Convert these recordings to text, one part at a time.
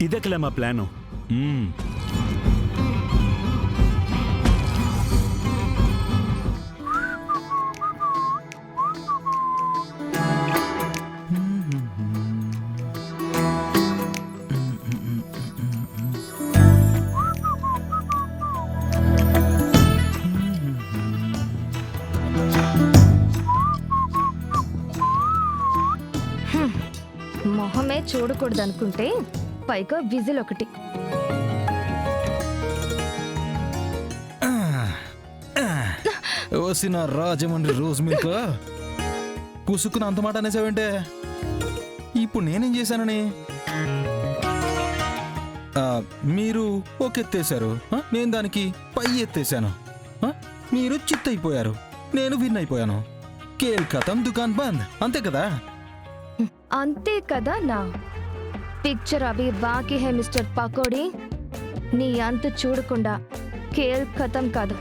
ಇದಕ್ಕೆಲ್ಲ మా ప్లాను. మొహమే చూడకూడదనుకుంటే పైగా విజిల్ ఒకటి. ఓసిన రాజమండ్రి రోజు మీకు పుసుకుని అంత మాట అనేసావంటే ఇప్పుడు నేనేం చేశానని? మీరు ఒక ఎత్తేశారు, నేను దానికి పై ఎత్తేసాను. మీరు చిత్తయిపోయారు, నేను విన్ అయిపోయాను. కేల్ ఖతం దుకాన్ బంద్, అంతే కదా? అంతే కదా నా పిక్చర్ అవి బాకీ హే మిస్టర్ పకోడీ. నీ అంత చూడకుండా కేల్ ఖతం కాదు,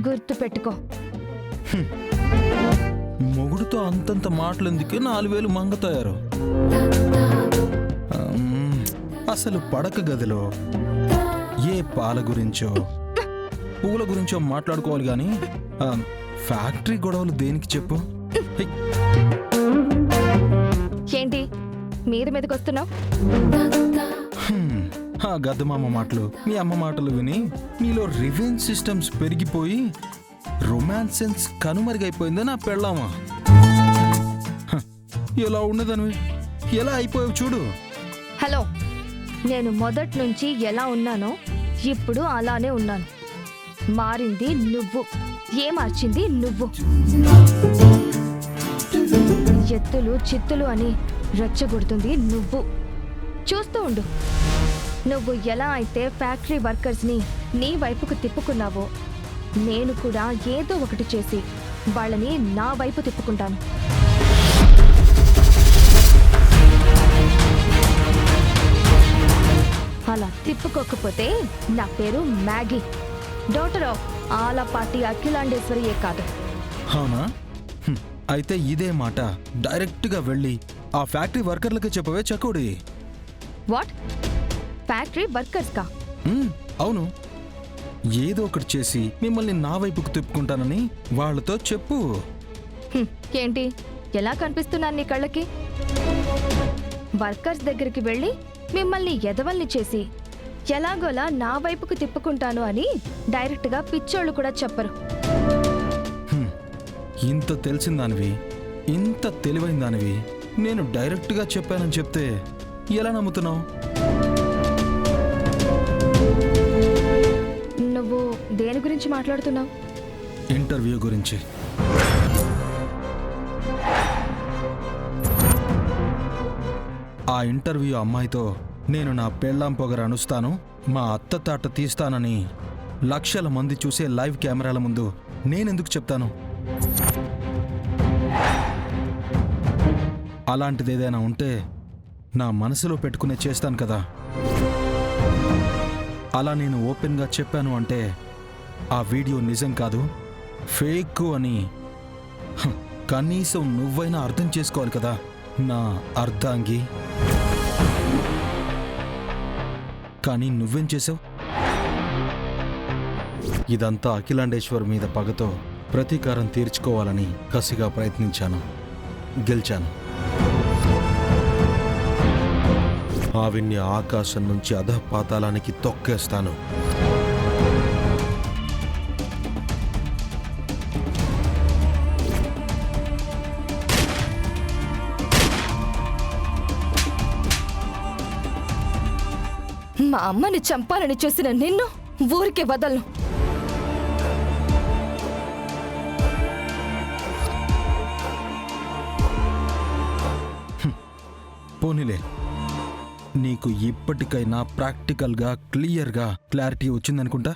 గుర్తు పెట్టుకో. మొగుడుతో అంతంత మాటలెందుకు 4000 మంగతాయారు. అసలు పడక గదిలో ఏ పాల గురించో పూల గురించో మాట్లాడుకోవాలి గాని ఫ్యాక్టరీ గొడవలు దేనికి చెప్పు? ఏంటి మీదకి వస్తున్నావు? ఆ గద్దమామ మాటలు, మీ అమ్మ మాటలు విని నీలో రివెంజ్ సిస్టమ్స్ పెరిగిపోయి రొమాన్స్ సెన్స్ కనుమరుగైపోయింది నా పెళ్ళామా. ఎలా ఉండదనివి, ఎలా అయిపోయావు చూడు. హలో, నేను మొదటి నుంచి ఎలా ఉన్నానో ఇప్పుడు అలానే ఉన్నాను. మారింది నువ్వు, ఏ మార్చింది నువ్వు. ఎత్తులు చిత్తులు అని రెచ్చగొడుతుంది నువ్వు. చూస్తూ ఉండు. నువ్వు ఎలా అయితే ఫ్యాక్టరీ వర్కర్స్ని నీ వైపుకు తిప్పుకున్నావో, నేను కూడా ఏదో ఒకటి చేసి వాళ్ళని నా వైపు తిప్పుకుంటాను. అలా తిప్పుకోకపోతే నా పేరు మ్యాగీ, డాటర్ ఆఫ్ ఆలపాటి అఖిలాండేశ్వరియే కాదు. అవునా? అయితే ఇదే మాట డైరెక్ట్గా వెళ్ళి ఆ ఫ్యాక్టరీ వర్కర్లకి చెప్పవే చకోడి. వాట్? ఫ్యాక్టరీ వర్కర్స్ కా? అవును, ఏదో ఒకటి చేసి మిమ్మల్ని నా వైపుకు తిప్పుకుంటానని వాళ్ళతో చెప్పు. ఏంటి ఎలా కనిపిస్తున్నాను నీ కళ్ళకి? వర్కర్స్ దగ్గరికి వెళ్ళి మిమ్మల్ని ఎదవల్ని చేసి ఎలాగోలా నా వైపుకు తిప్పుకుంటాను అని డైరెక్ట్గా పిచ్చోళ్ళు కూడా చెప్పరు. ఇంత తెలిసిన దానివి, ఇంత తెలివైన దానివి నేను డైరెక్ట్గా చెప్పానని చెప్తే ఎలా నమ్ముతున్నావు? నువ్వు దేని గురించి మాట్లాడుతున్నావు? ఇంటర్వ్యూ గురించి. ఆ ఇంటర్వ్యూ అమ్మాయితో నేను నా పెళ్ళాం పొగర అనుస్తాను, మా అత్త తాట తీస్తానని లక్షల మంది చూసే లైవ్ కెమెరాల ముందు నేనెందుకు చెప్తాను? అలాంటిదేదైనా ఉంటే నా మనసులో పెట్టుకునే చేస్తాను కదా. అలా నేను ఓపెన్గా చెప్పాను అంటే ఆ వీడియో నిజం కాదు, ఫేక్ అని కనీసం నువ్వైనా అర్థం చేసుకోవాలి కదా నా అర్ధాంగి. కానీ నువ్వేం చేసావు? ఇదంతా అఖిలాండేశ్వర్ మీద పగతో ప్రతీకారం తీర్చుకోవాలని కసిగా ప్రయత్నించాను, గెలిచాను. ఆవిడ్ని ఆకాశం నుంచి అధపాతాళానికి తొక్కేస్తాను. మా అమ్మని చంపాలని చూసిన నిన్ను ఊరికే వదలను. పోనీలే, నీకు ఇప్పటికైనా ప్రాక్టికల్గా క్లియర్గా క్లారిటీ వచ్చిందనుకుంటా.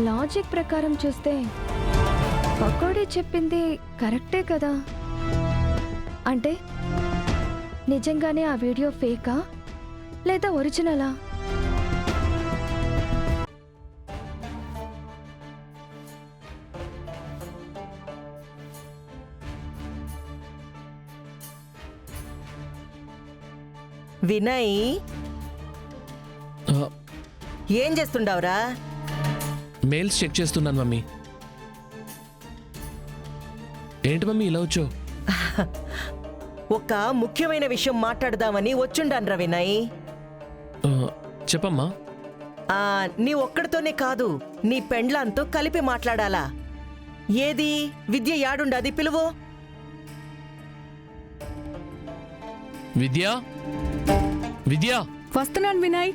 లాజిక్ ప్రకారం చూస్తే పకోడీ చెప్పింది కరెక్టే కదా. అంటే నిజంగానే ఆ వీడియో ఫేకా లేదా ఒరిజినలా? వినయ్, ఆ, ఏం చేస్తుండవురా? మెయిల్స్ చెక్ చేస్తున్నాను మమ్మీ. ఏంటి మమ్మీ ఇలా వచ్చావు? ఒక ముఖ్యమైన విషయం మాట్లాడదామని వచ్చుండాన్రా వినయ్. ఆ, చెప్పమ్మా. నీ ఒక్కడితోనే కాదు, నీ పెండ్లాంతో కలిపి మాట్లాడాలా. ఏది విద్య యాడుండాది, పిలువు. విద్యా, విద్యా. వస్తున్నాను వినయ్.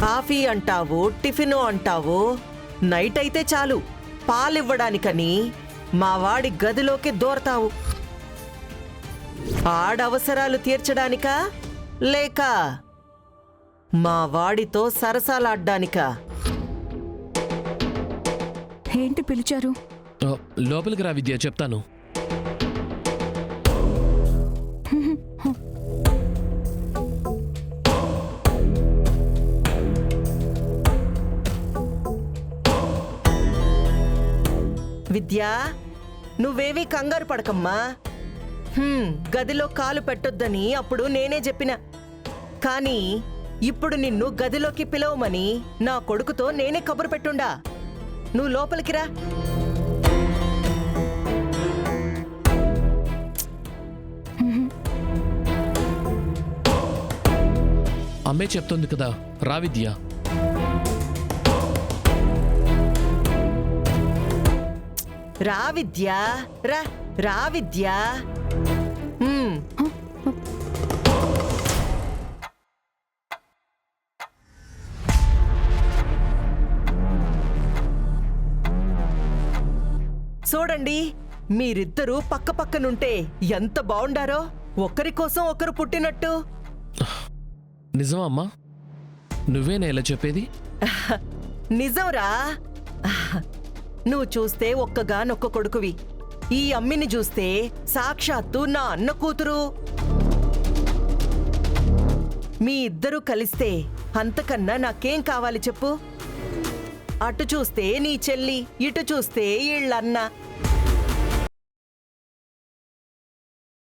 కాఫీ అంటావు, టిఫిను అంటావు. నైట్ అయితే చాలు పాలివ్వడానికని మా వాడి గదిలోకి దోరతావు. ఆడవసరాలు తీర్చడానికా లేక మా వాడితో సరసాలాడ్డానికా? ఏంటి పిలిచారు? ఆ, లోపలికి రా విద్య, చెప్తాను. విద్యా, నువ్వేమీ కంగారు పడకమ్మా. గదిలో కాలు పెట్టొద్దని అప్పుడు నేనే చెప్పిన. కానీ ఇప్పుడు నిన్ను గదిలోకి పిలవమని నా కొడుకుతో నేనే కబురు పెట్టుండా. నువ్వు లోపలికి రా. అమ్మే చెప్తుంది కదా, రా విద్య. రా విద్యా, రా రా విద్యా. చూడండి, మీరిద్దరూ పక్క పక్కనుంటే ఎంత బావుండారో. ఒకరి కోసం ఒకరు పుట్టినట్టు. నిజమా అమ్మా? నువ్వేనా ఇలా చెప్పేది? నిజంరా. నువ్వు చూస్తే ఒక్కగానొక్క కొడుకువి. ఈ అమ్మిని చూస్తే సాక్షాత్తు నా అన్న కూతురు. మీ ఇద్దరూ కలిస్తే అంతకన్నా నాకేం కావాలి చెప్పు? అటు చూస్తే నీ చెల్లి, ఇటు చూస్తే ఈళ్ళన్న.